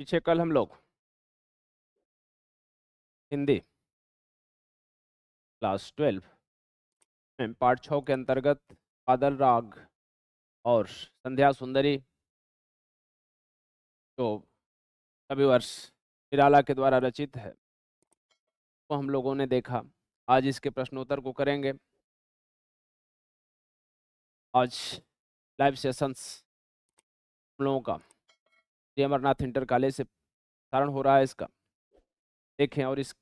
पीछे कल हम लोग हिंदी क्लास 12 में पाठ 6 के अंतर्गत बादल राग और संध्या सुंदरी जो कविवर्ष निराला के द्वारा रचित है वो हम लोगों ने देखा। आज इसके प्रश्नोत्तर को करेंगे। आज लाइव सेशंस हम लोगों का श्री अमरनाथ इंटर कॉलेज से प्रसारण हो रहा है। इसका देखें और इस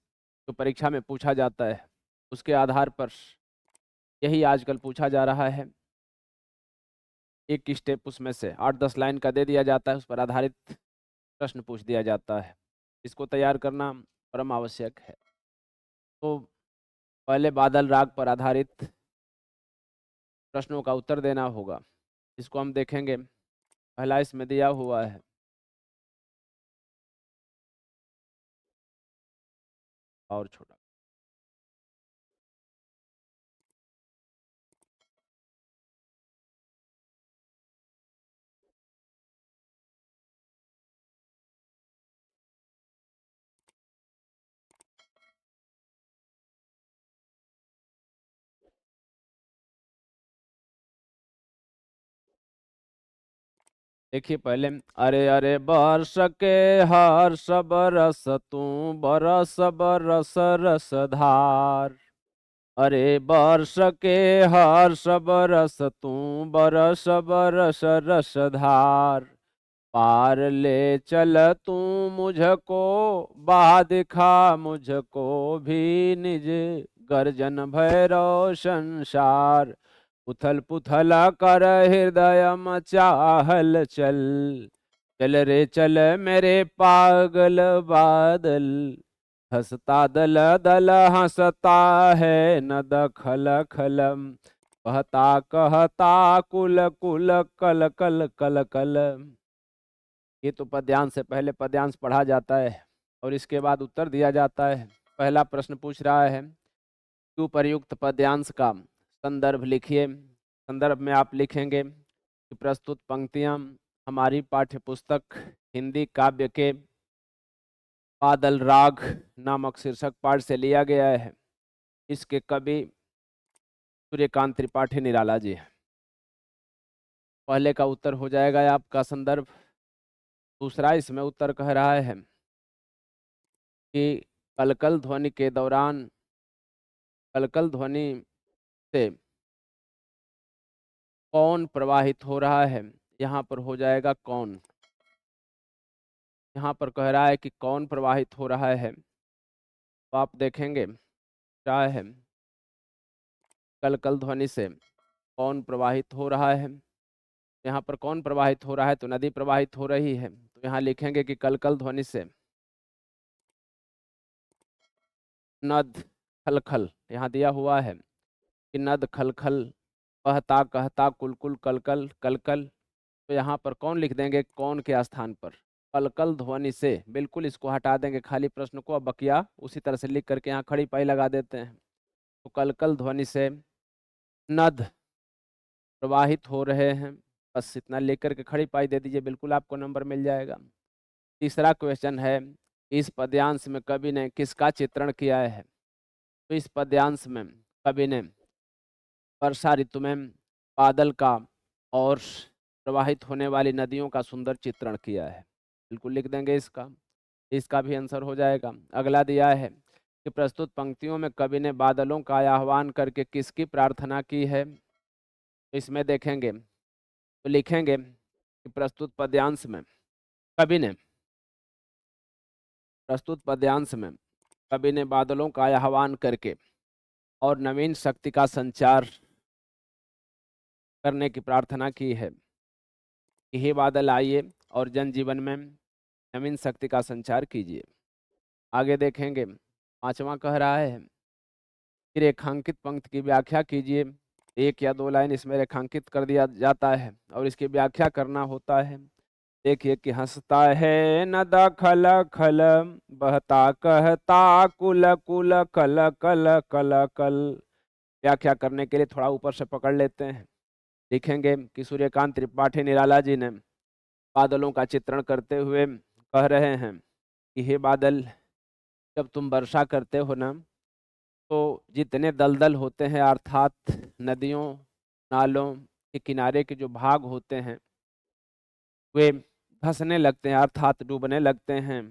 जो परीक्षा में पूछा जाता है उसके आधार पर यही आजकल पूछा जा रहा है। एक स्टेप उसमें से 8-10 लाइन का दे दिया जाता है, उस पर आधारित प्रश्न पूछ दिया जाता है। इसको तैयार करना परम आवश्यक है। तो पहले बादल राग पर आधारित प्रश्नों का उत्तर देना होगा। इसको हम देखेंगे। पहला इसमें दिया हुआ है और छोटा। देखिए पहले, अरे अरे बरस के हर्ष बरस तू बरस बरस रस धार। अरे बरस के हर्ष बरस तू बरस बरस रस धार। पार ले चल तू मुझको बहा दिखा मुझको भी निज गर्जन भैरव संसार। उथल पुथल कर हृदय मचाहल चल। चल रे चल मेरे पागल बादल। हंसता दल दल हंसता है न दखल खलम। कहता कहता कुल कुल कल कल कल कल। ये तो पद्यांश से पहले पद्यांश पढ़ा जाता है और इसके बाद उत्तर दिया जाता है। पहला प्रश्न पूछ रहा है कि उपर्युक्त पद्यांश का संदर्भ लिखिए। संदर्भ में आप लिखेंगे कि प्रस्तुत पंक्तियां हमारी पाठ्य पुस्तक हिंदी काव्य के बादल राग नामक शीर्षक पाठ से लिया गया है। इसके कवि सूर्यकांत त्रिपाठी निराला जी हैं। पहले का उत्तर हो जाएगा आपका संदर्भ। दूसरा इसमें उत्तर कह रहा है कि कलकल ध्वनि के दौरान कलकल ध्वनि से कौन प्रवाहित हो रहा है। यहाँ पर हो जाएगा कौन। यहाँ पर कह रहा है कि कौन प्रवाहित हो रहा है, तो आप देखेंगे क्या है कलकल ध्वनि से कौन प्रवाहित हो रहा है। यहाँ पर कौन प्रवाहित हो रहा है, तो नदी प्रवाहित हो रही है। तो यहाँ लिखेंगे कि कलकल ध्वनि से नद खलखल, यहाँ दिया हुआ है कि नद खलखल कहता कहता कुलकुल कलकल कलकल। तो यहाँ पर कौन लिख देंगे कौन के स्थान पर कलकल ध्वनि से। बिल्कुल इसको हटा देंगे खाली प्रश्न को। अब बकिया उसी तरह से लिख करके यहाँ खड़ी पाई लगा देते हैं। तो कलकल ध्वनि से नद प्रवाहित हो रहे हैं। बस इतना लिख करके खड़ी पाई दे दीजिए, बिल्कुल आपको नंबर मिल जाएगा। तीसरा क्वेश्चन है इस पद्यांश में कवि ने किसका चित्रण किया है। तो इस पद्यांश में कवि ने वर्षा ऋतु में बादल का और प्रवाहित होने वाली नदियों का सुंदर चित्रण किया है। बिल्कुल लिख देंगे इसका। इसका भी आंसर हो जाएगा। अगला दिया है कि प्रस्तुत पंक्तियों में कवि ने बादलों का आह्वान करके किसकी प्रार्थना की है। तो इसमें देखेंगे तो लिखेंगे कि प्रस्तुत पद्यांश में कवि ने बादलों का आह्वान करके और नवीन शक्ति का संचार करने की प्रार्थना की है कि हे बादल आइए और जनजीवन में नवीन शक्ति का संचार कीजिए। आगे देखेंगे पांचवा कह रहा है कि रेखांकित पंक्ति की व्याख्या कीजिए। 1 या 2 लाइन इसमें रेखांकित कर दिया जाता है और इसकी व्याख्या करना होता है। देखिए कि हंसता है नदा खल खल, बहता कहता कुल कुल कल कल कल कल। व्याख्या करने के लिए थोड़ा ऊपर से पकड़ लेते हैं। लिखेंगे कि सूर्यकांत त्रिपाठी निराला जी ने बादलों का चित्रण करते हुए कह रहे हैं कि हे बादल, जब तुम वर्षा करते हो ना, तो जितने दलदल होते हैं अर्थात नदियों नालों के किनारे के जो भाग होते हैं वे धंसने लगते हैं अर्थात डूबने लगते हैं,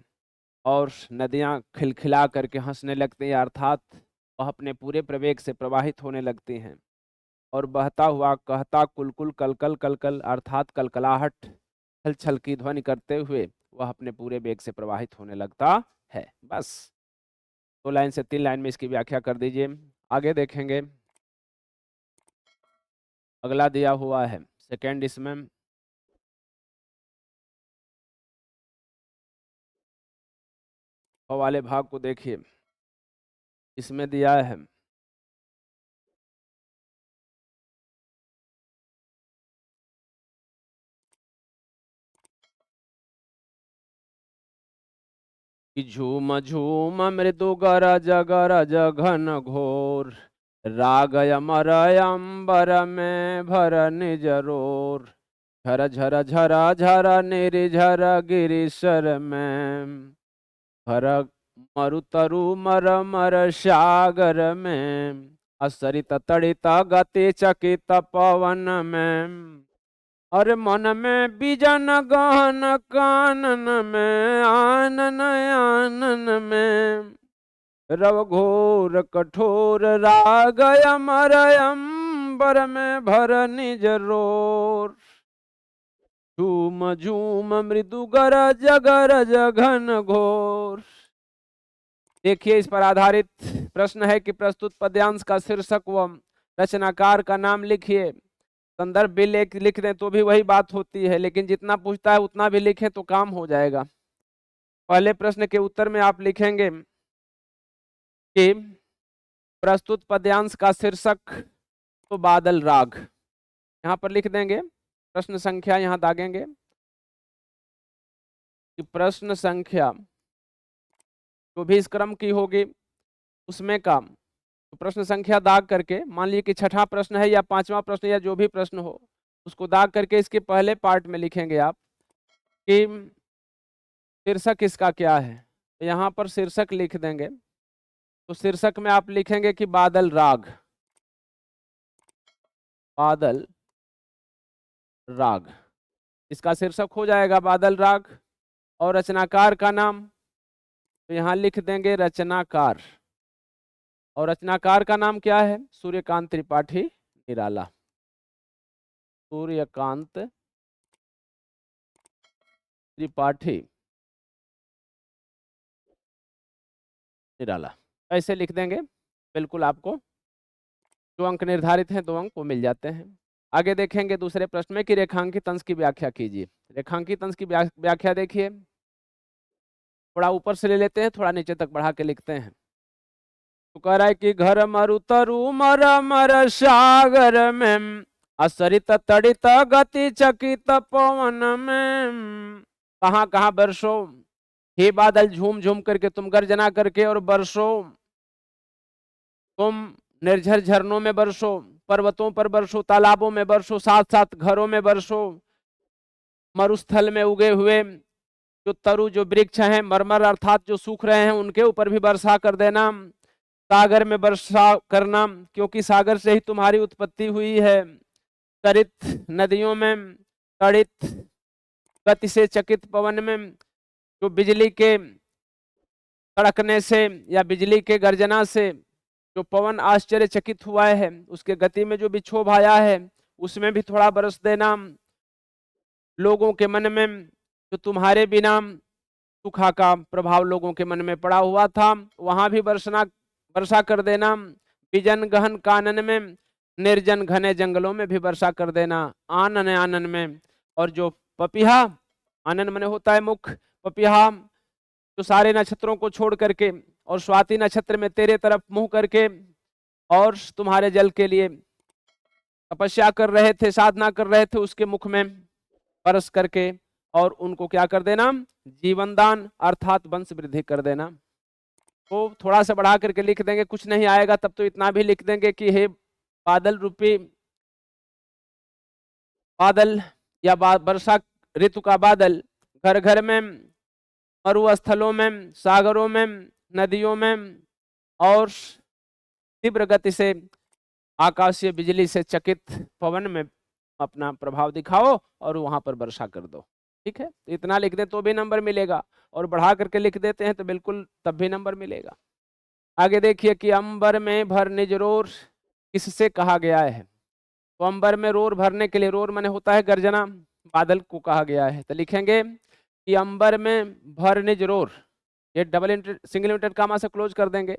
और नदियाँ खिलखिला करके हंसने लगती हैं अर्थात वह अपने पूरे प्रवेग से प्रवाहित होने लगती हैं, और बहता हुआ कहता कुलकुल कलकल कलकल अर्थात कलकलाहट छल छल की ध्वनि करते हुए वह अपने पूरे वेग से प्रवाहित होने लगता है। बस 2 लाइन से 3 लाइन में इसकी व्याख्या कर दीजिए। आगे देखेंगे, अगला दिया हुआ है सेकेंड, इसमें वाले भाग को देखिए, इसमें दिया है कि झूम झूम मृदु गरज गरज घन घोर, राग अमर अंबर में भर निज रोर, झर झर झर झर निर्झर गिरिशर में, भर मरुतरु मर मर सागर में, असरित तड़ित गति चकित पवन में, अरे मन में बिजन गहन कानन में, आनन आनन में, रव घोर कठोर राग अमर अंबर में भर निज रोर, झूम झूम मृदु गरज गरज घन घोर। देखिए, इस पर आधारित प्रश्न है कि प्रस्तुत पद्यांश का शीर्षक व रचनाकार का नाम लिखिए। संदर्भ भी लिख दें तो भी वही बात होती है, लेकिन जितना पूछता है उतना भी लिखें तो काम हो जाएगा। पहले प्रश्न के उत्तर में आप लिखेंगे कि प्रस्तुत पद्यांश का शीर्षक तो बादल राग, यहाँ पर लिख देंगे। प्रश्न संख्या यहाँ दागेंगे कि प्रश्न संख्या जो भी इस क्रम की होगी उसमें का, तो प्रश्न संख्या दाग करके, मान लीजिए कि छठा प्रश्न है या पांचवा प्रश्न या जो भी प्रश्न हो उसको दाग करके इसके पहले पार्ट में लिखेंगे आप कि शीर्षक इसका क्या है। तो यहाँ पर शीर्षक लिख देंगे, तो शीर्षक में आप लिखेंगे कि बादल राग, बादल राग, इसका शीर्षक हो जाएगा बादल राग। और रचनाकार का नाम तो यहाँ लिख देंगे रचनाकार, और रचनाकार का नाम क्या है? सूर्यकांत त्रिपाठी निराला, सूर्यकांत त्रिपाठी निराला, ऐसे लिख देंगे। बिल्कुल आपको जो अंक निर्धारित हैं 2 अंक वो मिल जाते हैं। आगे देखेंगे दूसरे प्रश्न में कि रेखांकित अंश की व्याख्या कीजिए। रेखांकित अंश की व्याख्या देखिए, थोड़ा ऊपर से ले लेते हैं, थोड़ा नीचे तक बढ़ा के लिखते हैं। तो कह रहा है कि घर मरु तरु मर मर सागर में, असरित तड़ित गति चकित पवन में, कहाँ कहाँ बरसो हे बादल, झूम झूम करके तुम गर्जना करके और बरसो, तुम निर्झर झरनों में बरसो, पर्वतों पर बरसो, तालाबों में बरसो, साथ साथ घरों में बरसो, मरुस्थल में उगे हुए जो तरु जो वृक्ष हैं मरमर अर्थात जो सूख रहे हैं उनके ऊपर भी वर्षा कर देना, सागर में वर्षा करना क्योंकि सागर से ही तुम्हारी उत्पत्ति हुई है, तरित नदियों में, तड़ित गति से चकित पवन में, जो बिजली के कड़कने से या बिजली के गर्जना से जो पवन आश्चर्यचकित हुआ है उसके गति में जो विक्षोभ आया है उसमें भी थोड़ा बरस देना, लोगों के मन में जो तुम्हारे बिना सूखा का प्रभाव लोगों के मन में पड़ा हुआ था वहां भी वर्षा कर देना, विजन गहन कानन में, निर्जन घने जंगलों में भी वर्षा कर देना, आनन आनन में, और जो पपिहा, आनन मने होता है मुख, पपिहा जो सारे नक्षत्रों को छोड़ करके और स्वाति नक्षत्र में तेरे तरफ मुंह करके और तुम्हारे जल के लिए तपस्या कर रहे थे, साधना कर रहे थे, उसके मुख में बरस करके और उनको क्या कर देना? जीवन दान अर्थात वंश वृद्धि कर देना। तो थोड़ा सा बढ़ा करके लिख देंगे, कुछ नहीं आएगा तब तो इतना भी लिख देंगे कि हे बादल रूपी, बादल या वर्षा ऋतु का बादल घर घर में मरुस्थलों में, सागरों में, नदियों में और तीव्र गति से आकाशीय बिजली से चकित पवन में अपना प्रभाव दिखाओ और वहां पर वर्षा कर दो। ठीक है, तो इतना लिख दे तो भी नंबर मिलेगा, और बढ़ा करके लिख देते हैं तो बिल्कुल तब भी नंबर मिलेगा। आगे देखिए कि अंबर में भर निज रोर किससे कहा गया है। तो अंबर में रोर भरने के लिए, रोर माने होता है गर्जना, बादल को कहा गया है। तो लिखेंगे कि अंबर में भर निज रोर, ये सिंगल इन्वर्टेड कामा से क्लोज कर देंगे।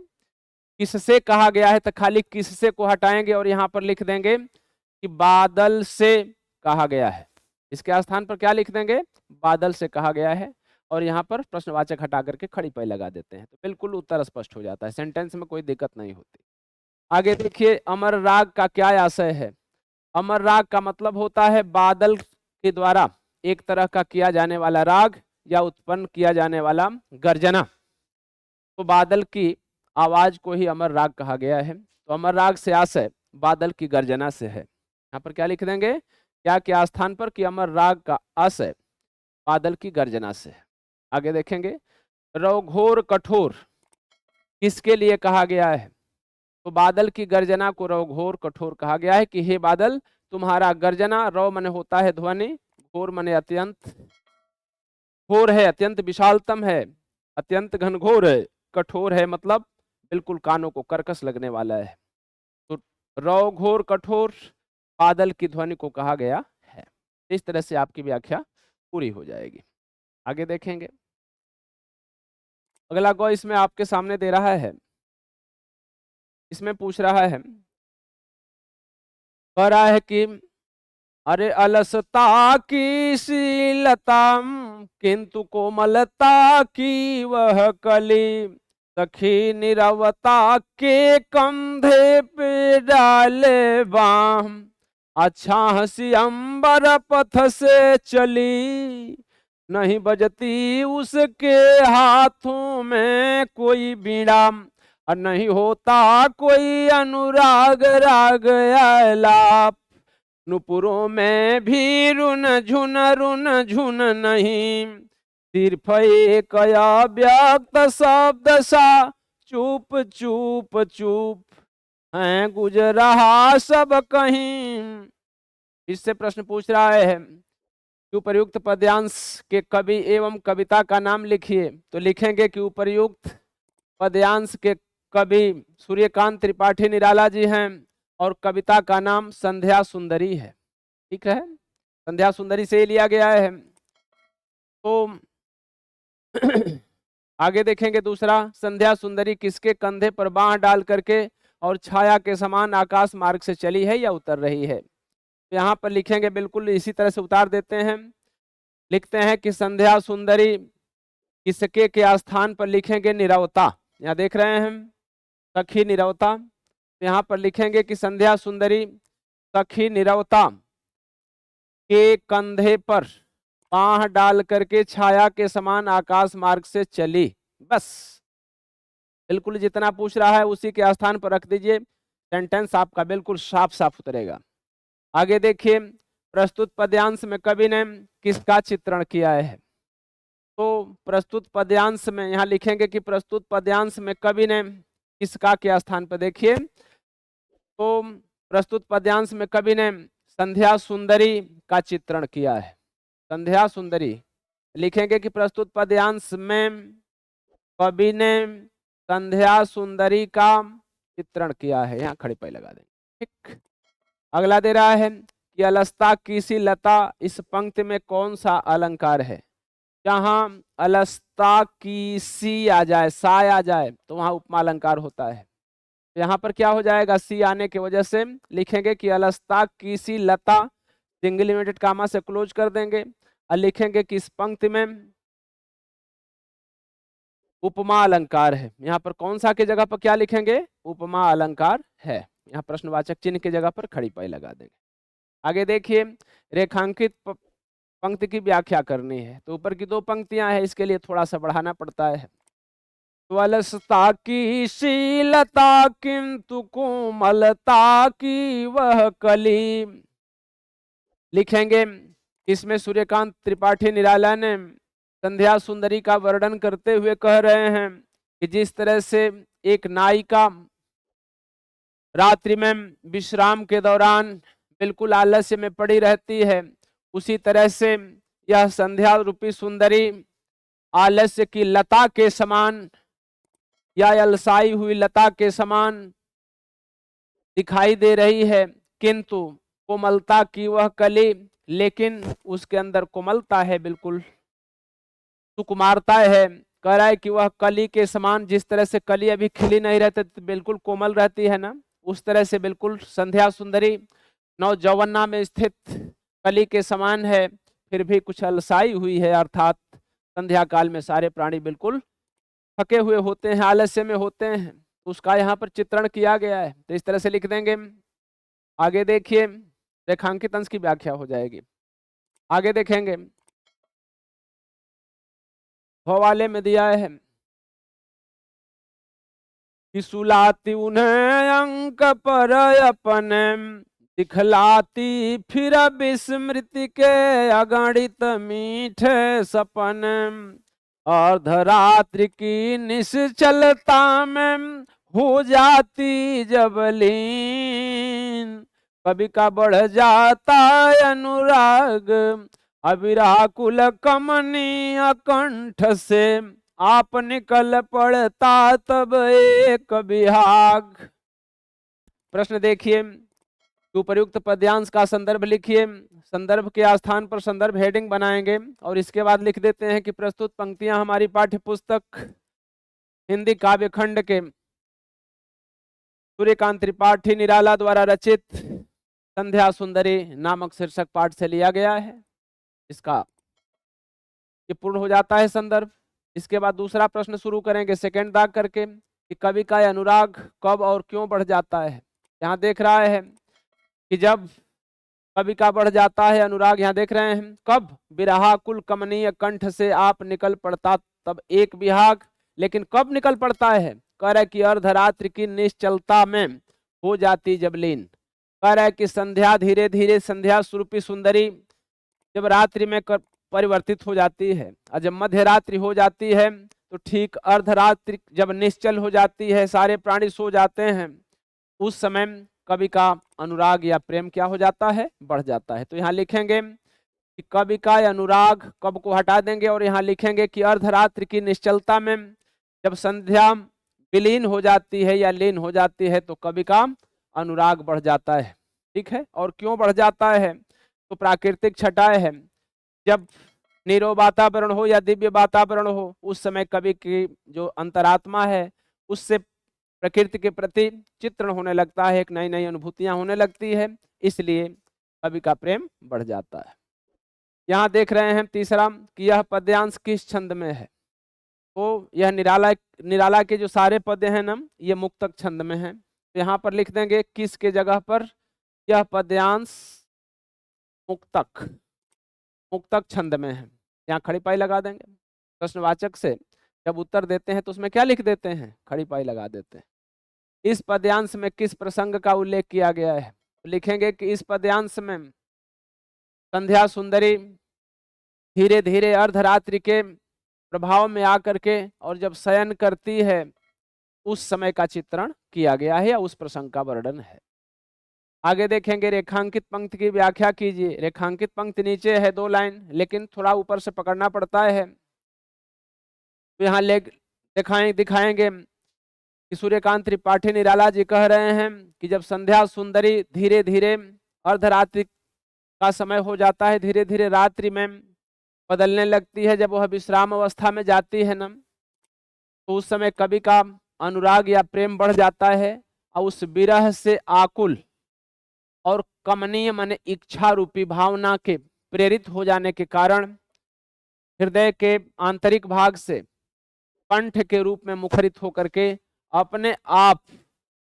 किससे कहा गया है, तो खाली किससे को हटाएंगे और यहां पर लिख देंगे कि बादल से कहा गया है। इसके स्थान पर क्या लिख देंगे, बादल से कहा गया है, और यहाँ पर प्रश्नवाचक हटा करके खड़ी पाई लगा देते हैं, तो बिल्कुल उत्तर स्पष्ट हो जाता है, सेंटेंस में कोई दिक्कत नहीं होती। आगे देखिए अमर राग का क्या आशय है। अमर राग का मतलब होता है बादल के द्वारा एक तरह का किया जाने वाला राग या उत्पन्न किया जाने वाला गर्जना। तो बादल की आवाज को ही अमर राग कहा गया है। तो अमर राग से आशय बादल की गर्जना से है। यहाँ पर क्या लिख देंगे, क्या क्या स्थान पर कि अमर राग का आशय बादल की गर्जना से है। आगे देखेंगे रौघोर कठोर किसके लिए कहा गया है। तो बादल की गर्जना को रौघोर कठोर कहा गया है कि हे बादल तुम्हारा गर्जना, रौ मने होता है ध्वनि, घोर मने अत्यंत, घोर है अत्यंत विशालतम है, अत्यंत घनघोर है, कठोर है मतलब बिल्कुल कानों को कर्कश लगने वाला है। तो रौघोर कठोर बादल की ध्वनि को कहा गया है। इस तरह से आपकी व्याख्या पूरी हो जाएगी। आगे देखेंगे अगला गौ इसमें आपके सामने दे रहा है, इसमें पूछ रहा है, कह रहा है कि अरे अलसता की शीलता किंतु कोमलता की वह कली, सखी निरवता के कंधे पे डाले बाम, अच्छा हंसी अंबर पथ से चली, नहीं बजती उसके हाथों में कोई बीड़ा, और नहीं होता कोई अनुराग राग आलाप, नुपुरों में भी रुन झुन नहीं, सिर्फ एक अव्यक्त शब्द सा चुप चुप चुप है गुजर रहा सब कहीं। इससे प्रश्न पूछ रहा है कि उपर्युक्त पद्यांश के कवि एवं कविता का नाम लिखिए। तो लिखेंगे कि उपर्युक्त पद्यांश के कवि सूर्यकांत त्रिपाठी निराला जी हैं और कविता का नाम संध्या सुंदरी है। ठीक है, संध्या सुंदरी से लिया गया है। तो आगे देखेंगे दूसरा, संध्या सुंदरी किसके कंधे पर बांह डाल करके और छाया के समान आकाश मार्ग से चली है या उतर रही है। तो यहाँ पर लिखेंगे बिल्कुल इसी तरह से उतार देते हैं, लिखते हैं कि संध्या सुंदरी किसके के स्थान पर लिखेंगे निरवता, यहाँ देख रहे हैं सखी निरवता, यहाँ पर लिखेंगे कि संध्या सुंदरी सखी निरवता के कंधे पर बांह डाल करके छाया के समान आकाश मार्ग से चली। बस बिल्कुल जितना पूछ रहा है उसी के स्थान पर रख दीजिए, सेंटेंस आपका बिल्कुल साफ साफ उतरेगा। आगे देखिए प्रस्तुत पद्यांश में कवि ने किसका चित्रण किया है। तो प्रस्तुत पद्यांश में यहाँ लिखेंगे कि प्रस्तुत पद्यांश में कवि ने किसका के स्थान पर, देखिए तो प्रस्तुत पद्यांश में कवि ने संध्या सुंदरी का चित्रण किया है। संध्या सुंदरी लिखेंगे कि प्रस्तुत पद्यांश में कवि ने संध्या सुंदरी का चित्रण किया है, यहाँ खड़े पे लगा देंगे। ठीक, अगला दे रहा है कि अलस्ता किसी लता, इस पंक्ति में कौन सा अलंकार है। जहां अलस्ता की सी आ जाए, सा आ जाए तो वहां उपमा अलंकार होता है। यहाँ पर क्या हो जाएगा, सी आने की वजह से लिखेंगे कि अलस्ता की सी लता, सिंगल इन्वर्टेड कामा से क्लोज कर देंगे और लिखेंगे कि इस पंक्ति में उपमा अलंकार है। यहाँ पर कौन सा की जगह पर क्या लिखेंगे, उपमा अलंकार है। यहाँ प्रश्नवाचक चिन्ह की जगह पर खड़ी पाई लगा देंगे। आगे देखिए रेखांकित पंक्ति की व्याख्या करनी है। तो ऊपर की दो पंक्तियां हैं, इसके लिए थोड़ा सा बढ़ाना पड़ता है। अलसता की शीलता किंतु कोमलता की वह कली, लिखेंगे इसमें सूर्यकांत त्रिपाठी निराला ने संध्या सुंदरी का वर्णन करते हुए कह रहे हैं कि जिस तरह से एक नायिका रात्रि में विश्राम के दौरान बिल्कुल आलस्य में पड़ी रहती है, उसी तरह से यह संध्या रूपी सुंदरी आलस्य की लता के समान या अलसाई हुई लता के समान दिखाई दे रही है, किंतु कोमलता की वह कली, लेकिन उसके अंदर कोमलता है, बिल्कुल सुकुमारता है। कह रहा है कि वह कली के समान, जिस तरह से कली अभी खिली नहीं रहती तो बिल्कुल कोमल रहती है ना, उस तरह से बिल्कुल संध्या सुंदरी नवजौवना में स्थित कली के समान है, फिर भी कुछ अलसाई हुई है, अर्थात संध्या काल में सारे प्राणी बिल्कुल थके हुए होते हैं, आलस्य में होते हैं, उसका यहाँ पर चित्रण किया गया है। तो इस तरह से लिख देंगे। आगे देखिए, रेखांकित अंश की व्याख्या हो जाएगी। आगे देखेंगे, वाले में दिया है कि सुलाती उन्हें अंक पर अपन, दिखलाती फिर विस्मृति के अगणित मीठे सपन, अर्धरात्रि की निश्चलता में हो जाती जब लीन, कवि का बढ़ जाता अनुराग, अविराकुल कमनीय कंठ से आप निकल पड़ता तब एक विहाग। प्रश्न देखिए, उपर्युक्त पद्यांश का संदर्भ लिखिए। संदर्भ के स्थान पर संदर्भ हेडिंग बनाएंगे और इसके बाद लिख देते हैं कि प्रस्तुत पंक्तियां हमारी पाठ्य पुस्तक हिंदी काव्य खंड के सूर्यकांत त्रिपाठी निराला द्वारा रचित संध्या सुंदरी नामक शीर्षक पाठ से लिया गया है। इसका ये पूर्ण हो जाता है संदर्भ। इसके बाद दूसरा प्रश्न शुरू करेंगे सेकंड दाग करके कि कवि का अनुराग कब और क्यों बढ़ जाता है। यहाँ देख रहा है कि जब कवि का बढ़ जाता है अनुराग, यहाँ देख रहे हैं कब, बिरहा कुल कमनीय कंठ से आप निकल पड़ता तब एक विहाग, लेकिन कब निकल पड़ता है, कह रहा है कि अर्धरात्रि की निश्चलता में हो जाती जब लीन। कह रहा है कि संध्या धीरे धीरे संध्या स्वरूपी सुंदरी जब रात्रि में परिवर्तित हो जाती है और जब मध्य रात्रि हो जाती है तो ठीक अर्धरात्रि जब निश्चल हो जाती है, सारे प्राणी सो जाते हैं, उस समय कवि का अनुराग या प्रेम क्या हो जाता है, बढ़ जाता है। तो यहाँ लिखेंगे कि कवि का अनुराग, कब को हटा देंगे और यहाँ लिखेंगे कि अर्धरात्रि की निश्चलता में जब संध्या विलीन हो जाती है या लीन हो जाती है तो कवि का अनुराग बढ़ जाता है। ठीक है, और क्यों बढ़ जाता है, तो प्राकृतिक छटाएं है, जब नीरव वातावरण हो या दिव्य वातावरण हो, उस समय कवि की जो अंतरात्मा है उससे प्रकृति के प्रति चित्रण होने लगता है, एक नई नई अनुभूतियां होने लगती है, इसलिए कवि का प्रेम बढ़ जाता है। यहाँ देख रहे हैं तीसरा कि यह पद्यांश किस छंद में है, तो यह निराला निराला के जो सारे पद हैं ना, ये मुक्तक छंद में है। तो यहाँ पर लिख देंगे किस के जगह पर, यह पद्यांश मुक्तक मुक्तक छंद में है। यहाँ खड़ी पाई लगा देंगे। प्रश्नवाचक से जब उत्तर देते हैं तो उसमें क्या लिख देते हैं, खड़ी पाई लगा देते हैं। इस पद्यांश में किस प्रसंग का उल्लेख किया गया है, तो लिखेंगे कि इस पद्यांश में संध्या सुंदरी धीरे धीरे अर्धरात्रि के प्रभाव में आकर के और जब शयन करती है उस समय का चित्रण किया गया है या उस प्रसंग का वर्णन है। आगे देखेंगे, रेखांकित पंक्ति की व्याख्या कीजिए। रेखांकित पंक्ति नीचे है 2 लाइन, लेकिन थोड़ा ऊपर से पकड़ना पड़ता है। तो यहाँ दिखाएंगे कि सूर्यकांत त्रिपाठी निराला जी कह रहे हैं कि जब संध्या सुंदरी धीरे धीरे अर्धरात्रि का समय हो जाता है, धीरे धीरे रात्रि में बदलने लगती है, जब वह विश्राम अवस्था में जाती है ना, तो उस समय कवि का अनुराग या प्रेम बढ़ जाता है और उस विरह से आकुल और कमनीय माने इच्छा रूपी भावना के प्रेरित हो जाने के कारण हृदय के आंतरिक भाग से कंठ के रूप में मुखरित होकर के अपने आप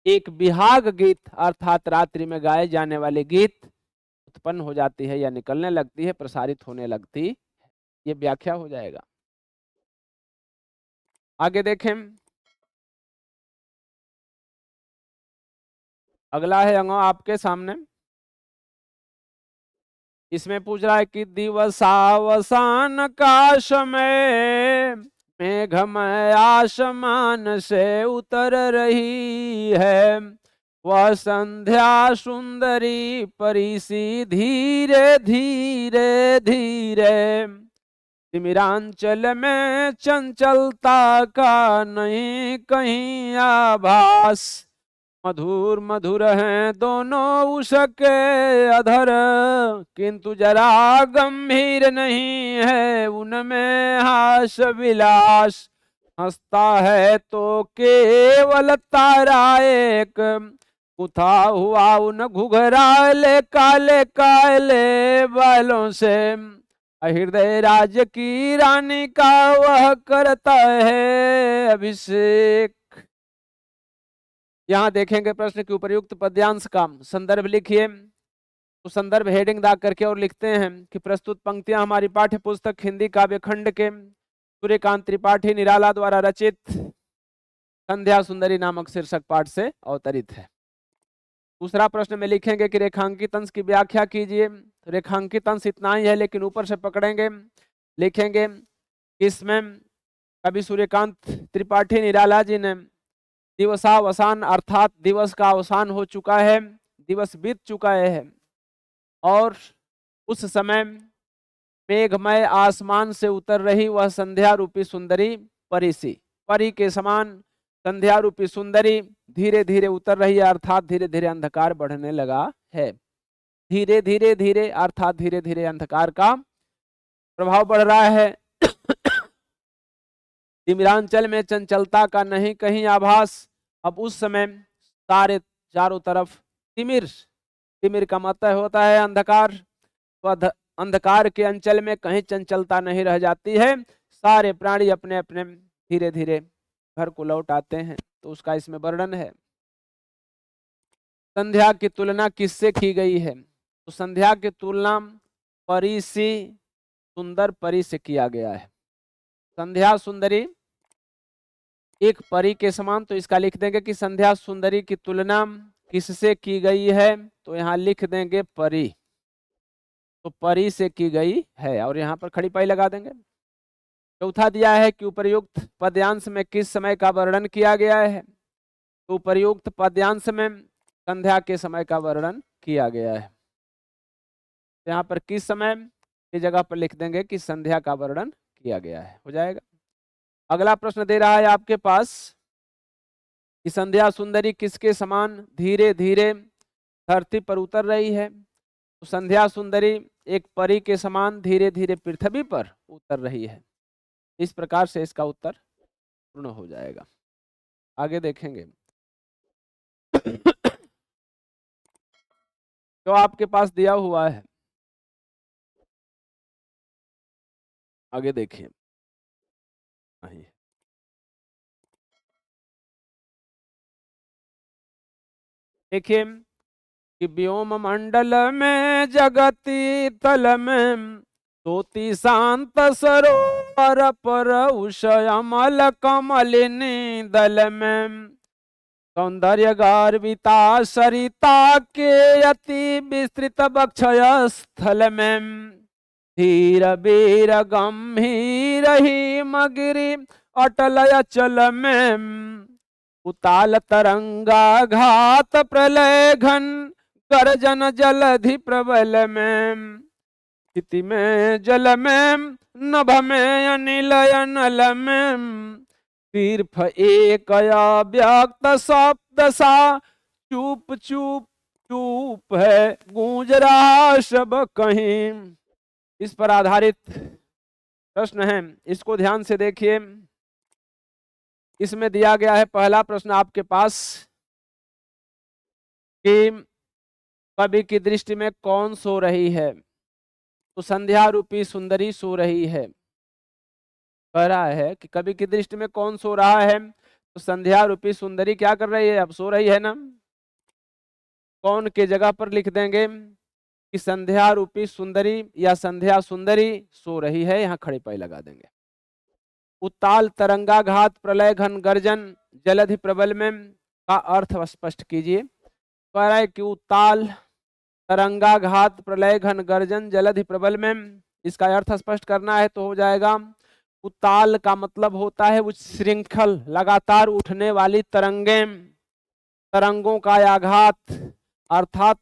एक विहाग गीत अर्थात रात्रि में गाए जाने वाले गीत उत्पन्न हो जाती है या निकलने लगती है, प्रसारित होने लगती है। ये व्याख्या हो जाएगा। आगे देखें, अगला है अंगों आपके सामने, इसमें पूछ रहा है कि दिवसावसान का समय मेघमय आसमान से उतर रही है, वह संध्या सुंदरी परिसी धीरे धीरे धीरे। तिमिरांचल में चंचलता का नहीं कहीं आभास, मधुर मधुर हैं दोनों उसके अधर, किंतु जरा गंभीर नहीं है उनमें हास विलास। हंसता है तो केवल तारा एक, उठा हुआ उन घुघराले काले काले बालों से। हृदय राज की रानी का वह करता है अभिषेक। यहां देखेंगे प्रश्न के उपर्युक्त पद्यांश का संदर्भ लिखिए। तो संदर्भ हेडिंग दाग करके और लिखते हैं कि प्रस्तुत पंक्तियां हमारी पाठ्य पुस्तक हिंदी काव्य खंड के सूर्यकांत त्रिपाठी निराला द्वारा रचित संध्या सुंदरी नामक शीर्षक पाठ से अवतरित है। दूसरा प्रश्न में लिखेंगे कि रेखांकित अंश की व्याख्या कीजिए। रेखांकित अंश इतना ही है, लेकिन ऊपर से पकड़ेंगे। लिखेंगे कि इसमें कवि सूर्यकांत त्रिपाठी निराला जी ने दिवसावसान अर्थात दिवस का अवसान हो चुका है, दिवस बीत चुका है और उस समय मेघमय आसमान से उतर रही वह संध्या रूपी सुंदरी परिसी, परी के समान संध्या रूपी सुंदरी धीरे धीरे उतर रही है, अर्थात धीरे धीरे अंधकार बढ़ने लगा है। धीरे धीरे धीरे अर्थात धीरे धीरे अंधकार का प्रभाव बढ़ रहा है। तिमिरांचल में चंचलता का नहीं कहीं आभास। अब उस समय सारे चारों तरफ तिमिर, तिमिर का मतलब होता है अंधकार, तो अंधकार के अंचल में कहीं चंचलता नहीं रह जाती है, सारे प्राणी अपने अपने धीरे धीरे घर को लौट आते हैं। तो उसका इसमें वर्णन है। संध्या की तुलना किससे की गई है? तो संध्या की तुलना परी सी सुंदर परी से किया गया है। संध्या सुंदरी एक परी के समान, तो इसका लिख देंगे कि संध्या सुंदरी की तुलना किससे की गई है? तो यहाँ लिख देंगे परी, तो परी से की गई है और यहाँ पर खड़ी पाई लगा देंगे। चौथा दिया है कि उपर्युक्त पद्यांश में किस समय का वर्णन किया गया है? तो उपर्युक्त पद्यांश में संध्या के समय का वर्णन किया गया है। यहाँ पर किस समय की जगह पर लिख देंगे कि संध्या का वर्णन किया गया है, हो जाएगा। अगला प्रश्न दे रहा है आपके पास कि संध्या सुंदरी किसके समान धीरे धीरे धरती पर उतर रही है? तो संध्या सुंदरी एक परी के समान धीरे धीरे पृथ्वी पर उतर रही है। इस प्रकार से इसका उत्तर पूर्ण हो जाएगा। आगे देखेंगे। जो आपके पास दिया हुआ है, आगे देखिए। देखिए कि व्योम मंडल में जगती तल में सोती शांत सरोवर पर उषय अमल कमलिनी दल में सौंदर्य गर्विता सरिता के अति विस्तृत बक्षय स्थल में धीर वीर गंभीर ही मगिरी अटल अचल में उताल तरंगा घात प्रलय घन गर्जन जलधि प्रबल में स्थिति में जल में नभ में अनिल अनल में तीर्थ एक व्यक्त शब्द सा चुप चुप चुप है गूंज रहा सब कहीं। इस पर आधारित प्रश्न है, इसको ध्यान से देखिए। इसमें दिया गया है पहला प्रश्न आपके पास कि कवि की दृष्टि में कौन सो रही है? तो संध्या रूपी सुंदरी सो रही है। कह रहा है कि कवि की दृष्टि में कौन सो रहा है? तो संध्या रूपी सुंदरी क्या कर रही है? अब सो रही है ना। कौन के जगह पर लिख देंगे कि संध्या रूपी सुंदरी या संध्या सुंदरी सो रही है, यहां खड़ी पाई लगा देंगे। उताल तरंगाघात प्रलय घन गर्जन जलधि प्रबल में का अर्थ स्पष्ट कीजिए। कह रहा है कि उताल तरंगाघात, प्रलय, घन गर्जन, जलधि, प्रबल में इसका अर्थ स्पष्ट करना है तो हो जाएगा उताल का मतलब होता है उच्च श्रृंखल लगातार उठने वाली तरंगें, तरंगों का आघात अर्थात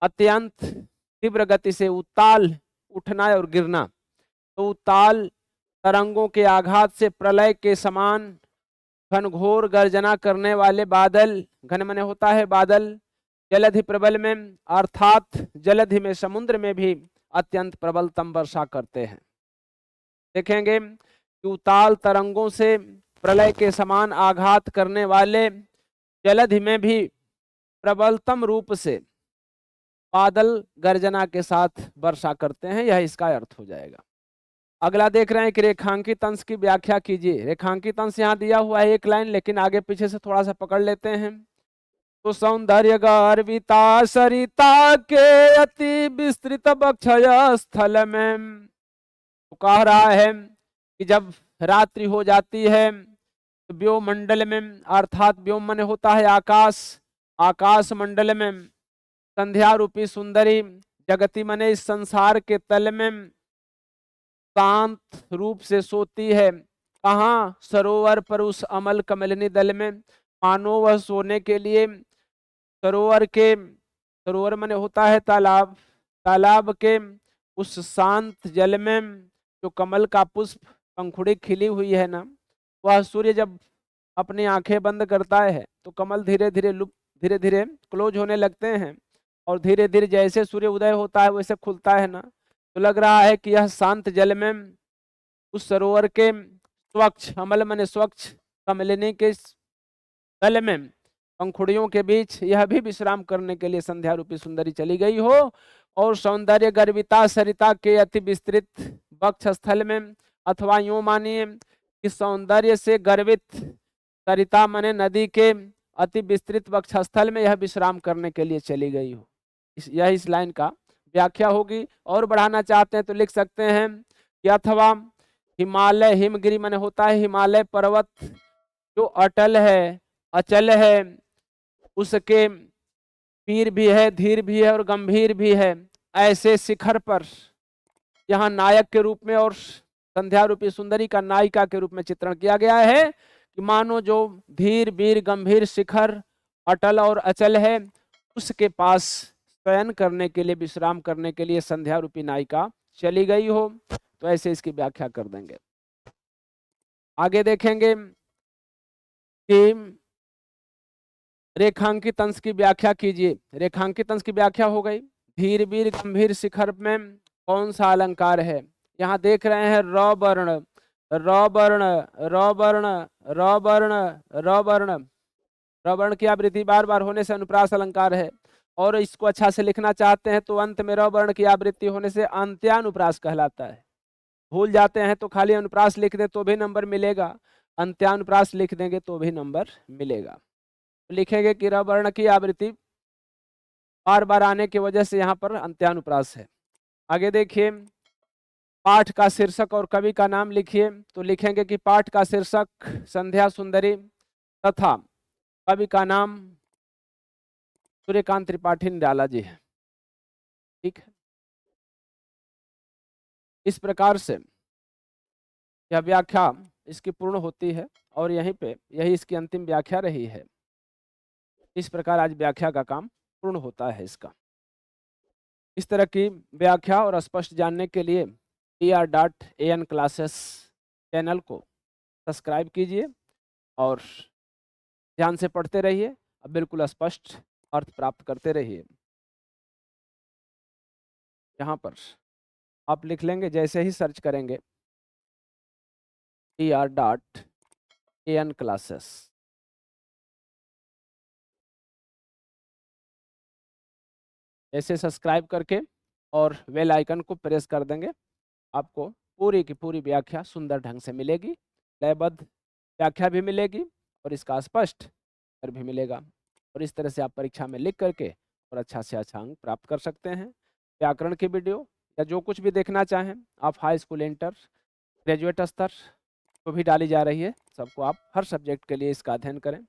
अत्यंत तीव्र गति से उताल उठना और गिरना। तो उताल तरंगों के आघात से प्रलय के समान घनघोर गर्जना करने वाले बादल, घन मने होता है बादल, जलधि प्रबल में अर्थात जलधि में समुद्र में भी अत्यंत प्रबलतम वर्षा करते हैं। देखेंगे कि उताल तरंगों से प्रलय के समान आघात करने वाले जलधि में भी प्रबलतम रूप से बादल गर्जना के साथ वर्षा करते हैं, यह इसका अर्थ हो जाएगा। अगला देख रहे हैं कि रेखांकित अंश की व्याख्या कीजिए। रेखांकित अंश यहाँ दिया हुआ है एक लाइन, लेकिन आगे पीछे से थोड़ा सा पकड़ लेते हैं। तो सौंदर्य गर्विता सरिता के अति विस्तृत बक्षय स्थल में, तो कह रहा है कि जब रात्रि हो जाती है तो व्योमंडल में अर्थात व्योम मन होता है आकाश, आकाश मंडल में संध्या रूपी सुंदरी जगती मने इस संसार के तल में शांत रूप से सोती है। कहाँ? सरोवर पर उस अमल कमलिनी दल में, मानो वह सोने के लिए सरोवर के, सरोवर मने होता है तालाब, तालाब के उस शांत जल में जो कमल का पुष्प पंखुड़ी खिली हुई है ना, वह सूर्य जब अपनी आंखें बंद करता है तो कमल धीरे धीरे धीरे धीरे क्लोज होने लगते हैं, और धीरे धीरे जैसे सूर्य उदय होता है वैसे खुलता है ना, तो लग रहा है कि यह शांत जल में उस सरोवर के स्वच्छ अमल मने स्वच्छ कमलिनी के तल में पंखुड़ियों के बीच यह भी विश्राम करने के लिए संध्या रूपी सुंदरी चली गई हो। और सौंदर्य गर्विता सरिता के अति विस्तृत वक्ष स्थल में, अथवा यूं मानिए कि सौंदर्य से गर्वित सरिता मने नदी के अति विस्तृत वक्ष स्थल में यह विश्राम करने के लिए चली गई हो। यह इस लाइन का व्याख्या होगी। और बढ़ाना चाहते हैं तो लिख सकते हैं कि अथवा हिमालय, हिमगिरी मने होता है हिमालय पर्वत जो अटल है अचल है, उसके पीर भी है, धीर भी है और गंभीर भी है, ऐसे शिखर पर यहाँ नायक के रूप में और संध्या रूपी सुंदरी का नायिका के रूप में चित्रण किया गया है कि मानो जो धीर वीर गंभीर शिखर अटल और अचल है, उसके पास शयन करने के लिए, विश्राम करने के लिए संध्या रूपी नायिका चली गई हो। तो ऐसे इसकी व्याख्या कर देंगे। आगे देखेंगे कि रेखांकित अंश की व्याख्या कीजिए। रेखांकित अंश की व्याख्या हो गई। धीर वीर गंभीर शिखर में कौन सा अलंकार है? यहाँ देख रहे हैं र वर्ण, र वर्ण, र वर्ण, र वर्ण, र वर्ण, र वर्ण की आवृत्ति बार बार होने से अनुप्रास अलंकार है। और इसको अच्छा से लिखना चाहते हैं तो अंत में र वर्ण की आवृत्ति होने से अंत्यानुप्रास कहलाता है। भूल जाते हैं तो खाली अनुप्रास लिख दे तो भी नंबर मिलेगा, अंत्यानुप्रास लिख देंगे तो भी नंबर मिलेगा। तो लिखेंगे कि र वर्ण की आवृत्ति बार बार आने की वजह से यहाँ पर अंत्यानुप्रास है। आगे देखिए, पाठ का शीर्षक और कवि का नाम लिखिए। तो लिखेंगे कि पाठ का शीर्षक संध्या सुंदरी तथा कवि का नाम सूर्यकांत त्रिपाठी निराला जी है। ठीक है, इस प्रकार से यह व्याख्या इसकी पूर्ण होती है और यहीं पे यही इसकी अंतिम व्याख्या रही है। इस प्रकार आज व्याख्या का काम पूर्ण होता है इसका। इस तरह की व्याख्या और स्पष्ट जानने के लिए TR.AN क्लासेस चैनल को सब्सक्राइब कीजिए और ध्यान से पढ़ते रहिए, अब बिल्कुल स्पष्ट अर्थ प्राप्त करते रहिए। यहाँ पर आप लिख लेंगे, जैसे ही सर्च करेंगे TR.AN क्लासेस, ऐसे सब्सक्राइब करके और बेल आइकन को प्रेस कर देंगे, आपको पूरी की पूरी व्याख्या सुंदर ढंग से मिलेगी, लयबद्ध व्याख्या भी मिलेगी और इसका स्पष्ट उत्तर भी मिलेगा। और इस तरह से आप परीक्षा में लिख करके और अच्छा से अच्छा अंक प्राप्त कर सकते हैं। व्याकरण की वीडियो या जो कुछ भी देखना चाहें आप, हाई स्कूल, इंटर, ग्रेजुएट स्तर को भी डाली जा रही है, सबको आप हर सब्जेक्ट के लिए इसका अध्ययन करें।